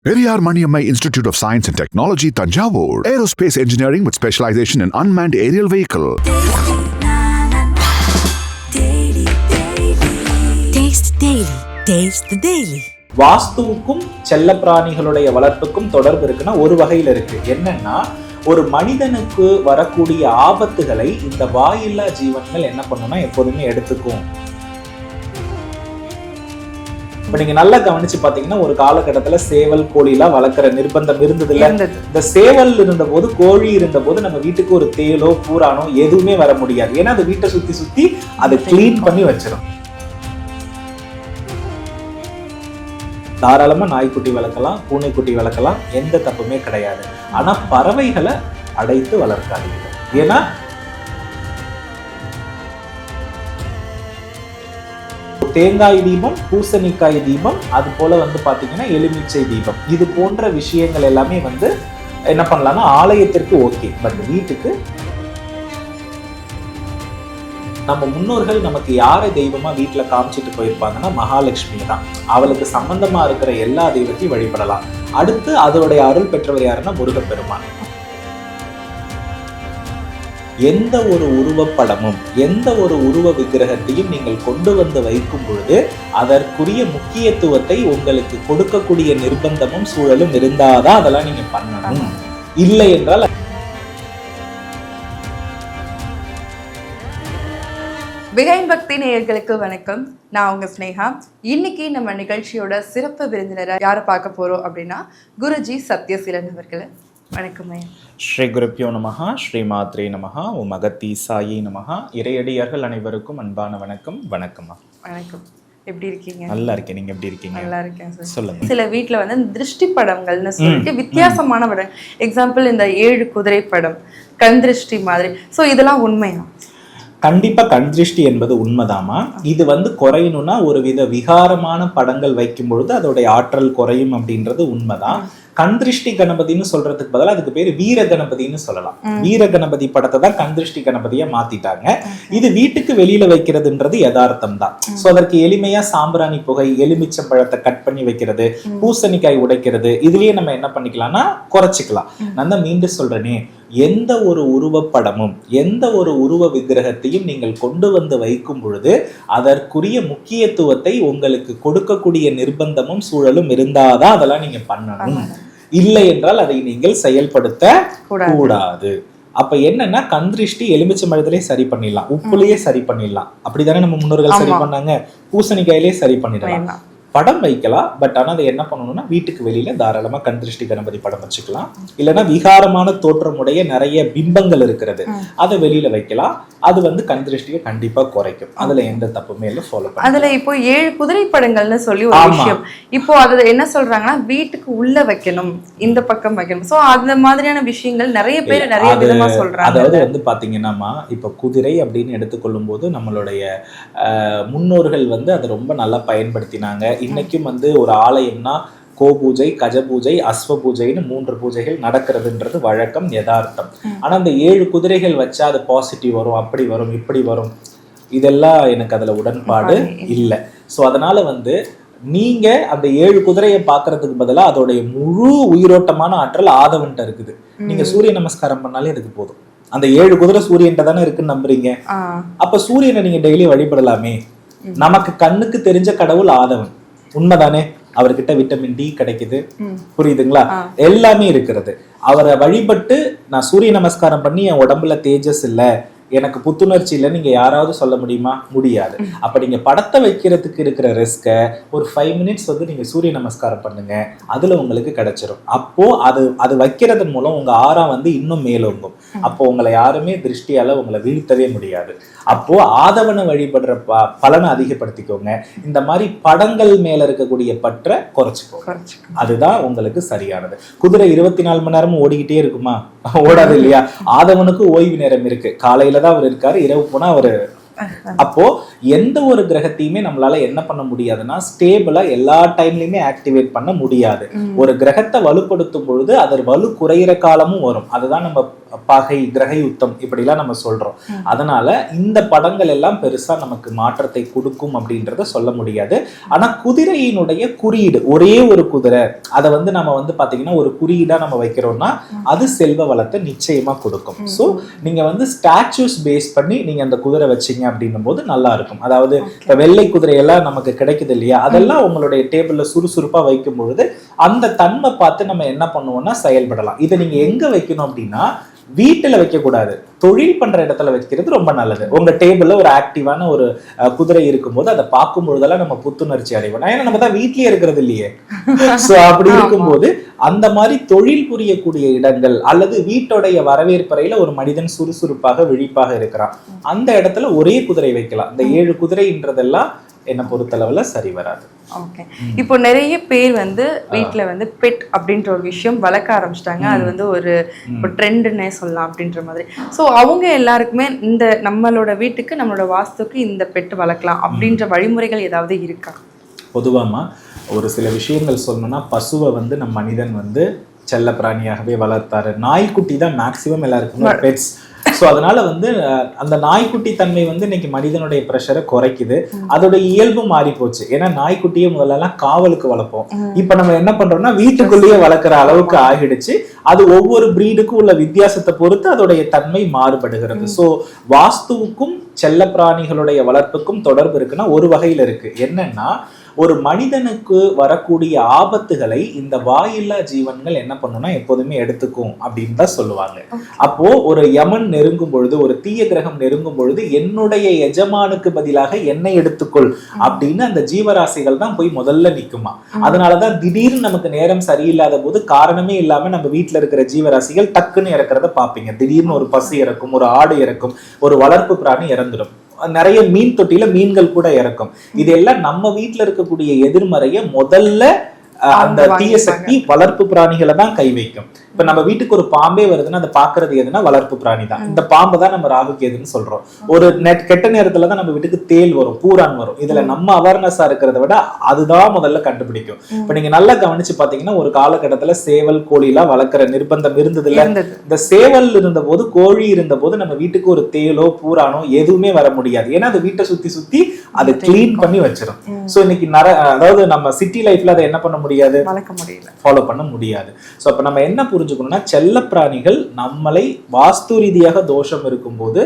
Periyar Maniammai Institute of Science and Technology, Tanjavur. Aerospace engineering with specialization in unmanned aerial vehicle. Taste Daily. Taste the Daily. வாஸ்துவுக்கும் செல்ல பிராணிகளுடைய வளர்ப்புக்கும் தொடர்பு இருக்குன்னா ஒரு வகையில் இருக்கு. என்னன்னா, ஒரு மனிதனுக்கு வரக்கூடிய ஆபத்துகளை இந்த வாயில்லா ஜீவன்கள் என்ன பண்ணும்னா எப்போதுமே எடுத்துக்கும். இப்ப நீங்க நல்லா கவனிச்சு பாத்தீங்கன்னா, ஒரு காலகட்டத்துல சேவல் கோழி எல்லாம் வளர்க்கிற நிர்பந்தம் இருந்தது இல்ல. இந்த சேவல் இருந்த போது, கோழி இருந்த போது நம்ம வீட்டுக்கு ஒரு தேலோ பூரானோ எதுவுமே வர முடியாது. ஏன்னா அது வீட்டை சுத்தி சுத்தி அதை கிளீன் பண்ணி வச்சிடும். தாராளமா நாய்க்குட்டி வளர்க்கலாம், பூனைக்குட்டி வளர்க்கலாம், எந்த தப்புமே கிடையாது. ஆனா பறவைகளை அடைத்து வளர்க்காதீங்க. ஏன்னா தேங்காய் தீபம், பூசணிக்காய் தீபம், அது போல பாத்தீங்கன்னா எலுமிச்சை தீபம், இது போன்ற விஷயங்கள் எல்லாமே என்ன பண்ணலாம்னா ஆலயத்திற்கு ஓகே. பட் வீட்டுக்கு நம்ம முன்னோர்கள் நமக்கு யாரை தெய்வமா வீட்டுல காமிச்சிட்டு போயிருப்பாங்கன்னா மகாலட்சுமி தான். அவளுக்கு சம்பந்தமா இருக்கிற எல்லா தெய்வத்தையும் வழிபடலாம். அடுத்து அதோடைய அருள் பெற்றவர் யாருன்னா முருகப்பெருமான். எந்த ஒரு உருவப்படமும் எந்த ஒரு உருவ விக்கிரகத்தையும் நீங்கள் கொண்டு வந்து வைக்கும் பொழுது அதற்குரிய முக்கியத்துவத்தை உங்களுக்கு கொடுக்கக்கூடிய நிர்பந்தமும் சூழலும் இருந்தாதான் அதெல்லாம் நீங்க பண்ணணும். இல்லை என்றால் பிகைண்ட் பக்தி நேயர்களுக்கு வணக்கம். நான் உங்க ஸ்னேகா. இன்னைக்கு நம்ம நிகழ்ச்சியோட சிறப்பு விருந்தினரை யாரை பார்க்க போறோம் அப்படின்னா குருஜி சத்யசீலன் அவர்களை. வணக்கம். ஸ்ரீ குருப்பியோ நமஹா, ஸ்ரீ மாத்ரே நமஹா, ஓம் அகத்தி சாயி நமஹா. இறையடியார்கள் அனைவருக்கும் அன்பான வணக்கம். வணக்கம்மா. வணக்கம். எப்படி இருக்கீங்க? நல்லா இருக்கேன். நீங்க எப்படி இருக்கீங்க? நல்லா இருக்கேன் சார். சொல்லுங்க. சில வீட்டுல திருஷ்டி படங்கள்னு சொல்லிட்டு வித்தியாசமான படம், எக்ஸாம்பிள் இந்த 7 குதிரை படம், கண் திருஷ்டி மாதிரி. ஸோ இதெல்லாம் உண்மையா? கண்டிப்பா கண் திருஷ்டி என்பது உண்மைதாமா. இது குறையணும்னா ஒரு வித விகாரமான படங்கள் வைக்கும் பொழுது அதோடைய ஆற்றல் குறையும் அப்படின்றது உண்மைதான். கண் திருஷ்டி கணபதினு சொல்றதுக்கு பதிலாக அதுக்கு பேரு வீர கணபதினு சொல்லலாம். வீர கணபதி படத்தை தான் கண் திருஷ்டி கணபதியா மாத்திட்டாங்க. இது வீட்டுக்கு வெளியில வைக்கிறதுன்றது யதார்த்தம் தான். சோ அதற்கு எளிமையா சாம்பிராணி புகை, எலுமிச்சம் பழத்தை கட் பண்ணி வைக்கிறது, பூசணிக்காய் உடைக்கிறது, இதுலயே நம்ம என்ன பண்ணிக்கலாம்னா குறைச்சிக்கலாம். நான் தான் மீண்டும் சொல்றேனே, எந்த ஒரு உருவப்படமும் எந்த ஒரு உருவ விக்கிரகத்தையும் நீங்கள் கொண்டு வந்து வைக்கும் பொழுது அதற்குரிய முக்கியத்துவத்தை உங்களுக்கு கொடுக்கக்கூடிய நிர்பந்தமும் சூழலும் இருந்தாதான் அதெல்லாம் நீங்க பண்ணணும். இல்லை என்றால் அதை நீங்கள் செயல்படுத்த கூடாது. அப்ப என்னன்னா, கண் திருஷ்டி எலுமிச்சம்பழத்திலே சரி பண்ணிடலாம், உப்புலயே சரி பண்ணிடலாம். அப்படித்தானே நம்ம முன்னோர்கள் சரி பண்ணாங்க. பூசணிக்காயிலே சரி பண்ணிடலாம். படம் வைக்கலாம். பட் ஆனா அதை என்ன பண்ணணும்னா வீட்டுக்கு வெளியில தாராளமா கண் திருஷ்டி கணபதி படம் வச்சுக்கலாம். இல்லைன்னா விகாரமான தோற்றமுடைய நிறைய பிம்பங்கள் இருக்கிறது, அதை வெளியில வைக்கலாம். அது கண் திருஷ்டியை கண்டிப்பா குறைக்கும். அதுல எந்த தப்புமே இல்லை. ஃபாலோ பண்ண. அதுல இப்போ 7 குதிரை படங்கள்னு சொல்லி ஒரு விஷயம், இப்போ அதுல என்ன சொல்றாங்கன்னா வீட்டுக்கு உள்ள வைக்கணும், இந்த பக்கம் வைக்கணும். சோ அந்த மாதிரியான விஷயங்கள் நிறைய பேர் நிறைய விதமா சொல்றாங்க. அதாவது பாத்தீங்கன்னா, இப்ப குதிரை அப்படின்னு எடுத்துக்கொள்ளும் போது நம்மளுடைய முன்னோர்கள் அதை ரொம்ப நல்லா பயன்படுத்தினாங்க. இன்னைக்கும் ஒரு ஆலயம்னா கோ பூஜை, கஜ பூஜை, அஸ்வ பூஜைன்னு 3 பூஜைகள் நடக்கிறதுன்றது வழக்கம், யதார்த்தம். ஆனா அந்த 7 குதிரைகள் வச்சா அது பாசிட்டிவ் வரும், அப்படி வரும், இப்படி வரும், இதெல்லாம் எனக்கு அதுல உடன்பாடு இல்லை. ஸோ அதனால நீங்க அந்த 7 குதிரையை பாக்குறதுக்கு பதிலா அதோடைய முழு உயிரோட்டமான ஆற்றல் ஆதவன்ட்ட இருக்குது. நீங்க சூரிய நமஸ்காரம் பண்ணாலே அதுக்கு போதும். அந்த 7 குதிரை சூரியன்ட்ட தானே இருக்குன்னு நம்புறீங்க. அப்ப சூரியனை நீங்க டெய்லி வழிபடலாமே. நமக்கு கண்ணுக்கு தெரிஞ்ச கடவுள் ஆதவன், உண்மைதானே? அவர்கிட்ட விட்டமின் டி கிடைக்குது, புரியுதுங்களா? எல்லாமே இருக்கிறது. அவரை வழிபட்டு நான் சூரிய நமஸ்காரம் பண்ணி என் உடம்புல தேஜஸ் இல்ல, எனக்கு புத்துணர்ச்சி இல்லை, நீங்க யாராவது சொல்ல முடியுமா? முடியாது. அப்ப நீங்க படத்தை வைக்கிறதுக்கு இருக்கிற ரிஸ்க ஒரு 5 மினிட்ஸ் நீங்க சூரிய நமஸ்காரம் பண்ணுங்க, அதுல உங்களுக்கு கிடைச்சிரும். அப்போ அது வைக்கிறதன் மூலம் உங்க ஆறா இன்னும் மேலோங்கும். அப்போ உங்களை யாருமே திருஷ்டியால உங்களை வீழ்த்தவே முடியாது. அப்போ ஆதவனை வழிபடுற பலனை அதிகப்படுத்திக்கோங்க. இந்த மாதிரி படங்கள் மேல இருக்கக்கூடிய பற்ற குறைச்சிக்கோங்க. அதுதான் உங்களுக்கு சரியானது. குதிரை 24 மணி நேரமும் ஓடிக்கிட்டே இருக்குமா? ஓடாது இல்லையா? ஆதவனுக்கு ஓய்வு நேரம் இருக்கு. காலையில தான் அவர் இருக்காரு, இரவு போனா அவரு. அப்போ எந்த ஒரு கிரகத்தையுமே நம்மளால என்ன பண்ண முடியாதுன்னா ஸ்டேபிளா எல்லா டைம்லயுமே ஆக்டிவேட் பண்ண முடியாது. ஒரு கிரகத்தை வலுப்படுத்தும் பொழுது அதர் வலு குறையிற காலமும் வரும். அதுதான் நம்ம பகை, கிரக யுத்தம் இப்படிலாம் நம்ம சொல்றோம். அதனால இந்த படங்கள் எல்லாம் பெருசா நமக்கு மாற்றத்தை கொடுக்கும் அப்படின்றத சொல்ல முடியாது. ஆனா குதிரையினுடைய குறியீடு, ஒரே ஒரு குதிரை, அதை வந்து நம்ம வந்து பாத்தீங்கன்னா ஒரு குறியீடா நம்ம வைக்கிறோம்னா அது செல்வ வளத்தை நிச்சயமா கொடுக்கும். ஸோ நீங்க வந்து ஸ்டாச்சுஸ் பேஸ் பண்ணி நீங்க அந்த குதிரை வச்சீங்க அப்படின்னும் போது நல்லா இருக்கும். அதாவது இப்ப வெள்ளை குதிரை எல்லாம் நமக்கு கிடைக்குது இல்லையா, அதெல்லாம் உங்களுடைய டேபிள்ல சுறுசுறுப்பா வைக்கும் பொழுது அந்த தன்மை பார்த்து நம்ம என்ன பண்ணுவோம்னா செயல்படலாம். இதை நீங்க எங்க வைக்கணும் அப்படின்னா வீட்டுல வைக்க கூடாது, தொழில் பண்ற இடத்துல வைக்கிறது ரொம்ப நல்லது. உங்க டேபிள்ல ஒரு ஆக்டிவான ஒரு குதிரை இருக்கும்போது அதை பார்க்கும் பொழுதெல்லாம் நம்ம புத்துணர்ச்சி அடைவோம். ஏன்னா நம்ம தான் வீட்லயே இருக்கிறது இல்லையே. சோ அப்படி இருக்கும்போது அந்த மாதிரி தொழில் புரியக்கூடிய இடங்கள் அல்லது வீட்டுடைய வரவேற்பறையில ஒரு மனிதன் சுறுசுறுப்பாக விழிப்பாக இருக்கிறான், அந்த இடத்துல ஒரே குதிரை வைக்கலாம். இந்த 7 குதிரைன்றதெல்லாம் என்ன பொறுத்தளவுல சரி வராது. ஓகே, இப்போ நிறைய பேர் வந்து வீட்டில் வந்து பெட் அப்படின்ற ஒரு விஷயம் வளர்க்க ஆரம்பிச்சிட்டாங்க. அது வந்து ஒரு ட்ரெண்டுன்னே சொல்லலாம் அப்படின்ற மாதிரி. ஸோ அவங்க எல்லாருக்குமே இந்த நம்மளோட வீட்டுக்கு நம்மளோட வாஸ்துக்கு இந்த பெட் வளர்க்கலாம் அப்படின்ற வழிமுறைகள் ஏதாவது இருக்கா? பொதுவாமா ஒரு சில விஷயங்கள் சொல்லணும்னா, பசுவை வந்து நம் மனிதன் வந்து செல்ல பிராணியாகவே வளர்த்தாரு. நாய்க்குட்டி தான் மேக்சிமம் எல்லாருக்குமே பெட்ஸ். ஸோ அதனால வந்து அந்த நாய்க்குட்டி தன்மை வந்து இன்னைக்கு மனிதனுடைய ப்ரெஷரை குறைக்குது. அதோட இயல்பு மாறி போச்சு. ஏன்னா நாய்க்குட்டியை முதல்லலாம் காவலுக்கு வளர்ப்போம், இப்ப நம்ம என்ன பண்றோம்னா வீட்டுக்குள்ளேயே வளர்க்குற அளவுக்கு ஆகிடுச்சு. அது ஒவ்வொரு பிரீடுக்கும் உள்ள வித்தியாசத்தை பொறுத்து அதோடைய தன்மை மாறுபடுகிறது. ஸோ வாஸ்துவுக்கும் செல்ல பிராணிகளுடைய வளர்ப்புக்கும் தொடர்பு இருக்குன்னா ஒரு வகையில இருக்கு. என்னன்னா, ஒரு மனிதனுக்கு வரக்கூடிய ஆபத்துகளை இந்த வாயில்லா ஜீவன்கள் என்ன பண்ணும்னா எப்போதுமே எடுத்துக்கும் அப்படின்னு தான் சொல்லுவாங்க. அப்போ ஒரு யமன் நெருங்கும் பொழுது, ஒரு தீய கிரகம் நெருங்கும் பொழுது என்னுடைய எஜமானுக்கு பதிலாக என்னை எடுத்துக்கொள் அப்படின்னு அந்த ஜீவராசிகள் தான் போய் முதல்ல நிக்குமா. அதனாலதான் திடீர்னு நமக்கு நேரம் சரியில்லாத போது காரணமே இல்லாம நம்ம வீட்டுல இருக்கிற ஜீவராசிகள் டக்குன்னு இறக்குறத பாப்பீங்க. திடீர்னு ஒரு பசு இறக்கும், ஒரு ஆடு இறக்கும், ஒரு வளர்ப்பு பிராணி இறந்துடும். நிறைய மீன் தொட்டியில மீன்கள் கூட இறக்கும். இதெல்லாம் நம்ம வீட்டுல இருக்கக்கூடிய எதிர்மறைய முதல்ல அந்த தீய சக்தி வளர்ப்பு பிராணிகளை தான் கை வைக்கும். இப்ப நம்ம வீட்டுக்கு ஒரு பாம்பே வருதுன்னா அதை பாக்குறது எதுனா வளர்ப்பு பிராணி தான். இந்த பாம்பை தான் நம்ம ராகுக்கு எதுன்னு சொல்றோம். ஒரு கெட்ட நேரத்துலதான் நம்ம வீட்டுக்கு தேல் வரும், பூரான் வரும். இதுல நம்ம அவேர்னஸா இருக்கிறத விட அதுதான் முதல்ல கண்டுபிடிக்கும். இப்ப நீங்க நல்லா கவனிச்சு பாத்தீங்கன்னா ஒரு காலகட்டத்துல சேவல், கோழி எல்லாம் வளர்க்குற நிர்பந்தம் இருந்தது இல்ல. இந்த சேவல் இருந்த போது, கோழி இருந்த போது நம்ம வீட்டுக்கு ஒரு தேலோ பூரானோ எதுவுமே வர முடியாது. ஏன்னா அது வீட்டை சுத்தி சுத்தி அதை கிளீன் பண்ணி வச்சிடும். சோ இன்னைக்கு அதாவது நம்ம சிட்டி லைஃப்ல அதை என்ன பண்ண முடியாது, ஃபாலோ பண்ண முடியாது. சோ அப்ப நம்ம என்ன புரிஞ்சுக்கணும்னா, செல்ல பிராணிகள் நம்மளை வாஸ்து ரீதியாக தோஷம் இருக்கும்போது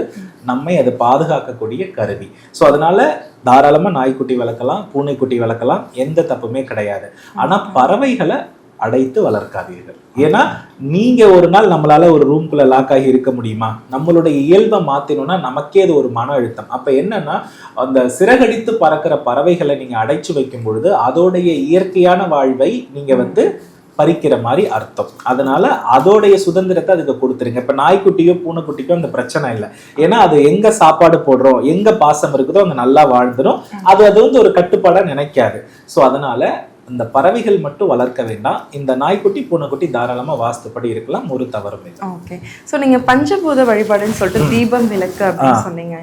நம்மை அது பாதுகாக்கக்கூடிய கருவி. சோ அதனால தாராளமா நாய்க்குட்டி வளர்க்கலாம், பூனைக்குட்டி வளர்க்கலாம், எந்த தப்புமே கிடையாது. ஆனா பறவைகளை அடைத்து வளர்க்காதீர்கள். ஏன்னா நீங்க ஒரு நாள் நம்மளால ஒரு ரூம்குள்ள லாக் ஆகி இருக்க முடியுமா? நம்மளுடைய இயல்பை மாத்தினோம்னா நமக்கே அது ஒரு மன அழுத்தம். அப்ப என்னன்னா, அந்த சிறகடித்து பறக்கிற பறவைகளை நீங்க அடைச்சு வைக்கும் பொழுது அதோடைய இயற்கையான வாழ்வை நீங்க வந்து பறிக்கிற மாதிரி அர்த்தம். அதனால அதோடைய சுதந்திரத்தை அதுக்கு கொடுத்துருங்க. இப்ப நாய்க்குட்டியோ பூனைக்குட்டிக்கோ அந்த பிரச்சனை இல்லை. ஏன்னா அது எங்க சாப்பாடு போடுறோம், எங்க பாசம் இருக்குதோ அங்க நல்லா வாழ்ந்துடும். அது வந்து ஒரு கட்டுப்பாடா நினைக்காது. சோ அதனால இந்த பறவைகள் மட்டும் வளர்க்க வேண்டாம். இந்த நாய்க்குட்டி, பூனைக்குட்டி தாராளமா வாஸ்துப்படி இருக்கலாம், ஒரு தவறும் இல்லை. ஓகே, ஸோ நீங்க பஞ்சபூத வழிபாடுன்னு சொல்லிட்டு தீபம், விளக்கு அப்படின்னு சொன்னீங்க.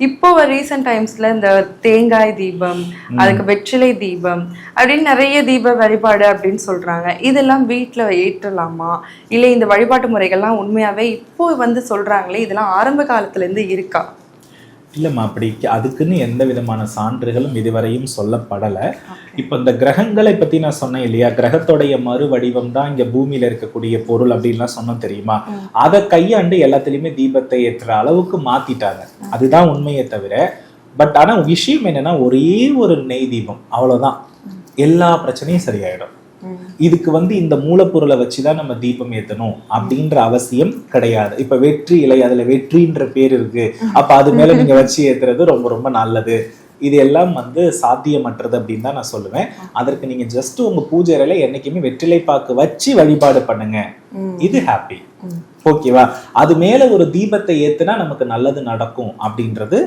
இப்போ ரீசெண்ட் டைம்ஸ்ல இந்த தேங்காய் தீபம், அதுக்கு வெற்றிலை தீபம் அப்படின்னு நிறைய தீப வழிபாடு அப்படின்னு சொல்றாங்க. இதெல்லாம் வீட்டுல ஏற்றலாமா, இல்லை இந்த வழிபாட்டு முறைகள்லாம் உண்மையாவே இப்போ வந்து சொல்றாங்களே இதெல்லாம் ஆரம்ப காலத்துல இருந்து இருக்கா? இல்லைம்மா, அப்படி அதுக்குன்னு எந்த விதமான சான்றுகளும் இதுவரையும் சொல்லப்படலை. இப்போ இந்த கிரகங்களை பற்றி நான் சொன்னேன் இல்லையா, கிரகத்தோடைய மறு வடிவம் தான் இங்கே பூமியில் இருக்கக்கூடிய பொருள் அப்படின்லாம் சொன்னோம் தெரியுமா. அதை கையாண்டு எல்லாத்துலேயுமே தீபத்தை ஏற்றுற அளவுக்கு மாற்றிட்டாங்க. அதுதான் உண்மையை தவிர. பட் ஆனால் விஷயம் என்னென்னா, ஒரே ஒரு நெய் தீபம் அவ்வளோதான், எல்லா பிரச்சனையும் சரியாயிடும். இதுக்கு வந்து இந்த மூலப்பொருளை வச்சுதான் நம்ம தீபம் ஏத்தணும் அப்படின்ற அவசியம் கிடையாது. இப்ப வெற்றி இலை, அதுல வெற்றின்ற பேர் இருக்கு, அப்ப அது மேல நீங்க வச்சு ஏத்துறது ரொம்ப ரொம்ப நல்லது. இது எல்லாம் வந்து சாத்தியமற்றது அப்படின்னு தான் நான் சொல்லுவேன். அதற்கு நீங்க ஜஸ்ட் உங்க பூஜை அறையில என்னைக்குமே வெற்றிலை பாக்கு வச்சு வழிபாடு பண்ணுங்க, இது ஹாப்பி. ஓகேவா? அது மேல ஒரு தீபத்தை ஏத்துனா நமக்கு நல்லது நடக்கும் அப்படின்றது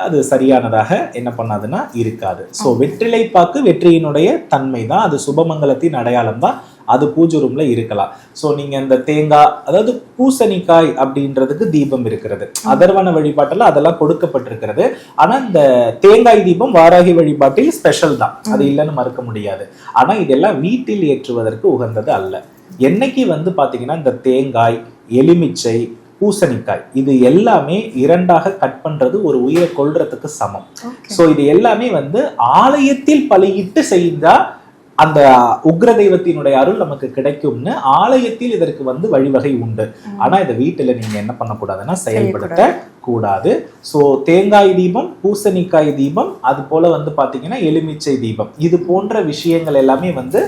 அது சரியானதாக என்ன பண்ணாதுன்னா இருக்காது. ஸோ வெற்றிலை பாக்கு வெற்றியினுடைய தன்மை தான், அது சுபமங்கலத்தின் அடையாளம் தான், அது பூஜை ரூம்ல இருக்கலாம். ஸோ நீங்க இந்த தேங்காய், அதாவது பூசணிக்காய் அப்படின்றதுக்கு தீபம் இருக்கிறது, அதர்வன வழிபாட்டில் அதெல்லாம் கொடுக்கப்பட்டிருக்கிறது. ஆனா இந்த தேங்காய் தீபம் வாராகி வழிபாட்டில் ஸ்பெஷல் தான், அது இல்லைன்னு மறுக்க முடியாது. ஆனா இதெல்லாம் வீட்டில் ஏற்றுவதற்கு உகந்தது அல்ல. என்னைக்கு வந்து பாத்தீங்கன்னா இந்த தேங்காய், எலுமிச்சை, பூசணிக்காய், இது எல்லாமே இரண்டாக கட் பண்றது ஒரு உயிரை கொல்றதுக்கு சமம். சோ இது எல்லாமே வந்து ஆலயத்தில் பலியிட்டு செஞ்சா அந்த உக்ர தெய்வத்தினுடைய அருள் நமக்கு கிடைக்கும்னு ஆலயத்தில் இதற்கு வந்து வழிவகை உண்டு. ஆனா இதை வீட்டுல நீங்க என்ன பண்ணக்கூடாதுன்னா செயல்படுத்த கூடாது. ஸோ தேங்காய் தீபம், பூசணிக்காய் தீபம், அது போல வந்து பாத்தீங்கன்னா எலுமிச்சை தீபம், இது போன்ற விஷயங்கள் எல்லாமே வந்து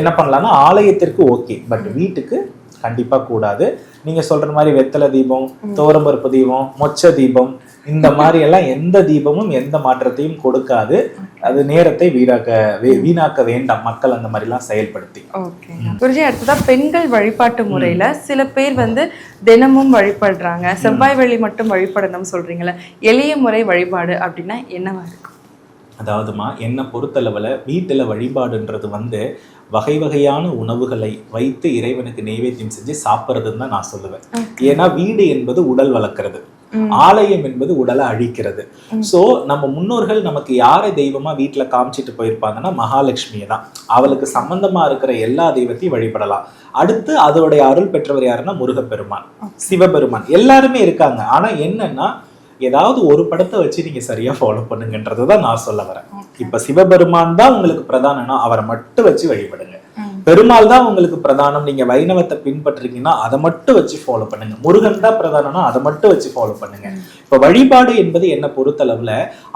என்ன பண்ணலாம்னா ஆலயத்திற்கு ஓகே, பட் வீட்டுக்கு கண்டிப்பா கூடாது. நீங்க சொல்ற மாதிரி வெத்தலை தீபம், துவரம்பருப்பு தீபம், மொச்ச தீபம், இந்த மாதிரி எல்லாம் எந்த தீபமும் எந்த மாற்றத்தையும் கொடுக்காது. அது நேரத்தை வீணாக்க வேண்டாம் மக்கள் அந்த மாதிரி எல்லாம் செயல்படுத்தி. குருஜி, அடுத்ததா பெண்கள் வழிபாட்டு முறையில சில பேர் வந்து தினமும் வழிபடுறாங்க, செவ்வாய் வெள்ளி மட்டும் வழிபடணும் சொல்றீங்களா, எளிய முறை வழிபாடு அப்படின்னா என்னவா இருக்கும்? அதாவதுமா, என்னை பொறுத்தளவுல வீட்டுல வழிபாடுன்றது வந்து வகை வகையான உணவுகளை வைத்து இறைவனுக்கு நைவேத்தியம் செஞ்சு சாப்பிட்றதுன்னு தான் நான் சொல்லுவேன். ஏன்னா வீடு என்பது உடல் வளர்க்கிறது, ஆலயம் என்பது உடலை அழிக்கிறது. சோ நம்ம முன்னோர்கள் நமக்கு யாரை தெய்வமா வீட்டுல காமிச்சிட்டு போயிருப்பாங்கன்னா மகாலட்சுமியை தான். அவளுக்கு சம்பந்தமா இருக்கிற எல்லா தெய்வத்தையும் வழிபடலாம். அடுத்து அதோடைய அருள் பெற்றவர் யாருன்னா முருகப்பெருமான், சிவபெருமான், எல்லாருமே இருக்காங்க. ஆனா என்னன்னா ஏதாவது ஒரு படத்தை வச்சு நீங்க சரியா ஃபாலோ பண்ணுங்கன்றதுதான் நான் சொல்ல வரேன். இப்ப சிவபெருமான் தான் உங்களுக்கு பிரதானம்னா அவரை மட்டும் வச்சு வழிபடுங்க. பெருமாள் தான் உங்களுக்கு பிரதானம், நீங்க வைணவத்தை பின்பற்றுறீங்கன்னா அதை மட்டும் வச்சு ஃபாலோ பண்ணுங்க. முருகன் தான் பிரதானம்னா அதை மட்டும் வச்சு ஃபாலோ பண்ணுங்க. இப்ப வழிபாடு என்பது என்ன பொறுத்தளவுல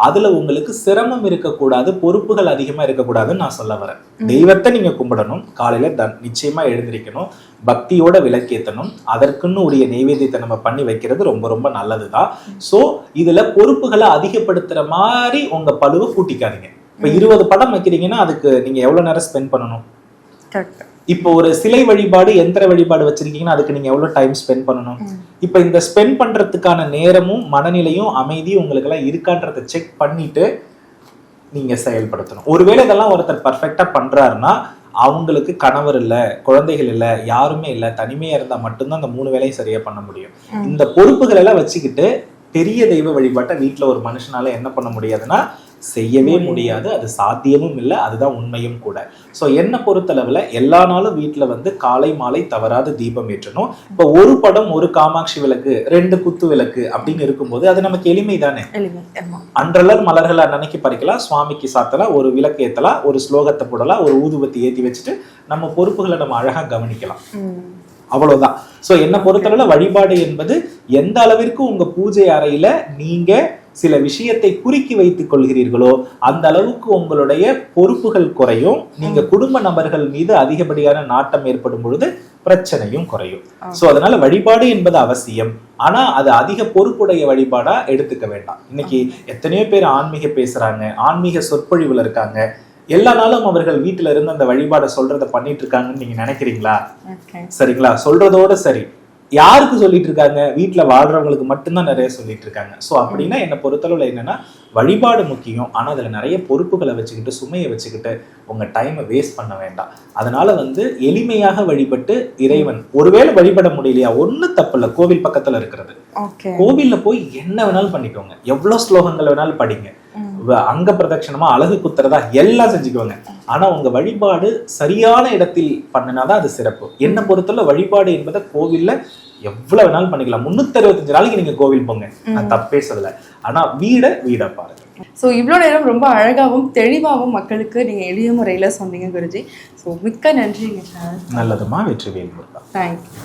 அதுல உங்களுக்கு சிரமம் இருக்கக்கூடாது, பொறுப்புகள் அதிகமா இருக்கக்கூடாதுன்னு நான் சொல்ல வரேன். தெய்வத்தை நீங்க கும்பிடணும், காலையில நிச்சயமா எழுந்திருக்கணும், பக்தியோட விளக்கேற்றணும், அதற்குன்னு உரிய நைவேத்தியத்தை நம்ம பண்ணி வைக்கிறது ரொம்ப ரொம்ப நல்லதுதான். சோ இதுல பொறுப்புகளை அதிகப்படுத்துற மாதிரி உங்க பழுவை கூட்டிக்காதீங்க. இப்ப 20 படம் வைக்கிறீங்கன்னா அதுக்கு நீங்க எவ்வளவு நேரம் ஸ்பெண்ட் பண்ணணும்? இப்போ ஒரு சிலை வழிபாடு, எந்திர வழிபாடு வச்சிருக்கீங்கன்னா அதுக்கு நீங்க எவ்வளவு டைம் ஸ்பெண்ட் பண்ணணும்? இப்ப இந்த ஸ்பெண்ட் பண்றதுக்கான நேரமும் மனநிலையும் அமைதியும் உங்களுக்கு எல்லாம் இருக்கான்றதை செக் பண்ணிட்டு நீங்க செயல்படுத்தணும். ஒருவேளை இதெல்லாம் ஒருத்தர் பர்ஃபெக்டா பண்றாருன்னா அவங்களுக்கு கணவர் இல்ல, குழந்தைகள் இல்ல, யாருமே இல்ல, தனிமையா இருந்தா மட்டும்தான் அந்த 3 வேலையும் சரியா பண்ண முடியும். இந்த பொறுப்புகள் எல்லாம் வச்சுக்கிட்டு பெரிய தெய்வ வழிபாட்டை வீட்டுல ஒரு மனுஷனால என்ன பண்ண முடியாதுன்னா செய்யவே முடியாது. அது சாத்தியமும் இல்லை, அதுதான் உண்மையும் கூட. ஸோ என்னை பொறுத்தளவுல எல்லா நாளும் வீட்டுல வந்து காலை மாலை தவறாது தீபம் ஏற்றணும். இப்போ ஒரு படம், ஒரு காமாட்சி விளக்கு, 2 குத்து விளக்கு அப்படின்னு இருக்கும்போது அது நமக்கு எளிமை தானே. அன்றலர் மலர்களை அன்னைக்கு பறிக்கலாம், சுவாமிக்கு சாத்தலாம், ஒரு விளக்கு ஏத்தலாம், ஒரு ஸ்லோகத்தை போடலாம், ஒரு ஊதுபத்தி ஏற்றி வச்சுட்டு நம்ம பொறுப்புகளை நம்ம அழகா கவனிக்கலாம். அவ்வளவுதான். சோ என்ன பொறுத்தளவுல வழிபாடு என்பது எந்த அளவிற்கு உங்க பூஜை அறையில நீங்க சில விஷயத்தை குறுக்கி வைத்துக் கொள்கிறீர்களோ அந்த அளவுக்கு உங்களுடைய பொறுப்புகள் குறையும். நீங்க குடும்ப நபர்கள் மீது அதிகப்படியான நாட்டம் ஏற்படும் பொழுது பிரச்சனையும் குறையும். சோ அதனால வழிபாடு என்பது அவசியம். ஆனா அது அதிக பொறுப்புடைய வழிபாடா எடுத்துக்க வேண்டாம். இன்னைக்கு எத்தனையோ பேர் ஆன்மீக பேசுறாங்க, ஆன்மீக சொற்பொழிவுல இருக்காங்க, எல்லா நாளும் அவர்கள் வீட்டுல இருந்து அந்த வழிபாடை சொல்றதை பண்ணிட்டு இருக்காங்கன்னு நீங்க நினைக்கிறீங்களா? சரிங்களா? சொல்றதோட சரி, யாருக்கு சொல்லிட்டு இருக்காங்க? வீட்டுல வாழ்றவங்களுக்கு மட்டும்தான் நிறைய சொல்லிட்டு இருக்காங்க. சோ அப்படின்னா என்ன பொறுத்தளவுல என்னன்னா வழிபாடு முக்கியம். ஆனா அதுல நிறைய பொறுப்புகளை வச்சுக்கிட்டு, சுமையை வச்சுக்கிட்டு உங்க டைமை வேஸ்ட் பண்ண வேண்டாம். அதனால வந்து எளிமையாக வழிபட்டு இறைவன், ஒருவேளை வழிபட முடியலையா, ஒன்னும் தப்பு இல்லை, கோவில் பக்கத்துல இருக்கிறது, கோவில்ல போய் என்ன வேணாலும் பண்ணிக்கோங்க, எவ்வளவு ஸ்லோகங்கள் வேணாலும் படிங்க, அங்க பிரதட்சணமா அழகு குத்துறதா எல்லாம் செஞ்சுக்குவாங்க. ஆனா உங்க வழிபாடு சரியான இடத்தில் பண்ணினாதான் அது சிறப்பு. என்ன பொறுத்தவரை வழிபாடு என்பதை கோவில்ல எவ்வளவு வேணாலும் பண்ணிக்கலாம். 365 நாளைக்கு நீங்க கோவில் போங்க, நான் தப்பே சொல்லல. ஆனா வீட பாருங்க. ஸோ இவ்வளோ நேரம் ரொம்ப அழகாகவும் தெளிவாகவும் மக்களுக்கு நீங்க எளிய முறையில சொன்னீங்க குருஜி. ஸோ மிக்க நன்றிங்க சார். நல்லதுமா, வெற்றிவேல் முருகா. தேங்க்யூ.